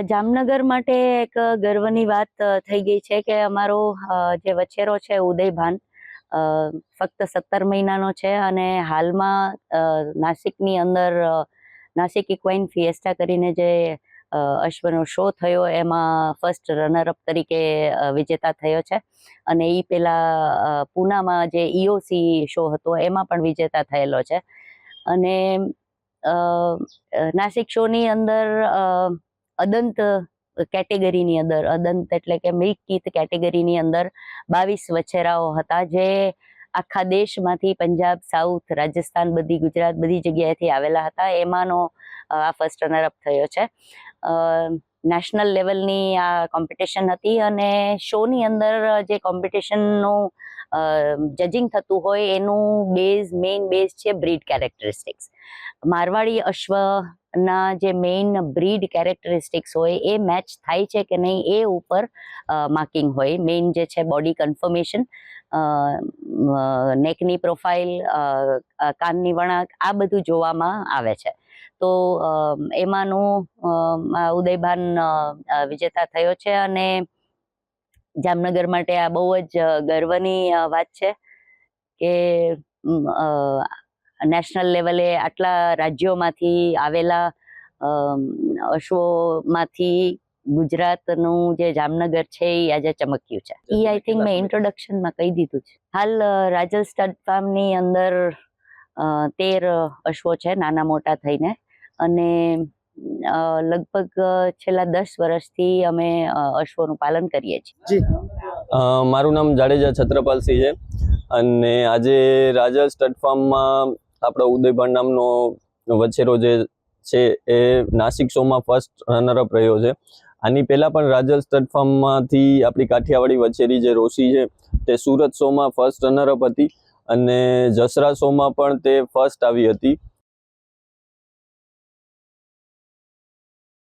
જામનગર માટે એક ગર્વની વાત થઈ ગઈ છે કે અમારો જે વછેરો છે ઉદયભાન ફક્ત 17 મહિનાનો છે અને હાલમાં નાસિકની અંદર નાસિક ઇક્વાઇન ફિએસ્ટા કરીને જે અશ્વનો શો થયો એમાં ફર્સ્ટ રનરઅપ તરીકે વિજેતા થયો છે અને એ પેલા પૂનામાં જે ઈઓસી શો હતો એમાં પણ વિજેતા થયેલો છે. અને નાસિક શોની અંદર અદંત કેટેગરીની અંદર, અદંત એટલે કે મિલ્ક ટીથ કેટેગરીની અંદર 22 વછેરાઓ હતા જે આખા દેશમાંથી પંજાબ, સાઉથ, રાજસ્થાન, ગુજરાત બધી જગ્યાએથી આવેલા હતા. એમાંનો આ ફર્સ્ટ રનરઅપ થયો છે. નેશનલ લેવલની આ કોમ્પિટિશન હતી અને શોની અંદર જે કોમ્પિટિશનનું જજિંગ થતું હોય એનું મેઇન બેઝ છે બ્રીડ કેરેક્ટરિસ્ટિક્સ. મારવાડી અશ્વના જે મેઇન બ્રીડ કેરેક્ટરિસ્ટિક્સ હોય એ મેચ થાય છે કે નહીં એ ઉપર માર્કિંગ હોય. મેઇન જે છે બોડી કન્ફર્મેશન, નેકની પ્રોફાઇલ, કાનની વળાંક, આ બધું જોવામાં આવે છે. તો એમાંનું ઉદયભાન વિજેતા થયો છે અને જામનગર માટે આ બહુ જ ગર્વની વાત છે કે નેશનલ લેવલે આટલા રાજ્યોમાંથી આવેલા અશ્વોમાંથી ગુજરાતનું જે જામનગર છે એ આજે ચમક્યું છે. એ આઈ થિંક મેં ઇન્ટ્રોડક્શનમાં કહી દીધું છે. હાલ રાજલ સ્ટડ ફાર્મની અંદર 13 અશ્વો છે નાના મોટા થઈને અને લગભગ છેલ્લા 10 વર્ષથી અમે અશ્વોનું પાલન કરીએ છીએ. મારું નામ જાડેજા છત્રપાલસિંહ છે અને આજે રાજલ સ્ટડ ફાર્મમાં આપણો ઉદયભાન નામનો વછેરો જે છે એ નાસિક શોમાં ફર્સ્ટ રનરઅપ રહ્યો છે. આની પહેલાં પણ રાજલ સ્ટડ ફાર્મમાંથી આપણી કાઠિયાવાડી વછેરી જે રોશી છે તે સુરત શોમાં ફર્સ્ટ રનરઅપ હતી અને જસરા શોમાં પણ તે ફર્સ્ટ આવી હતી.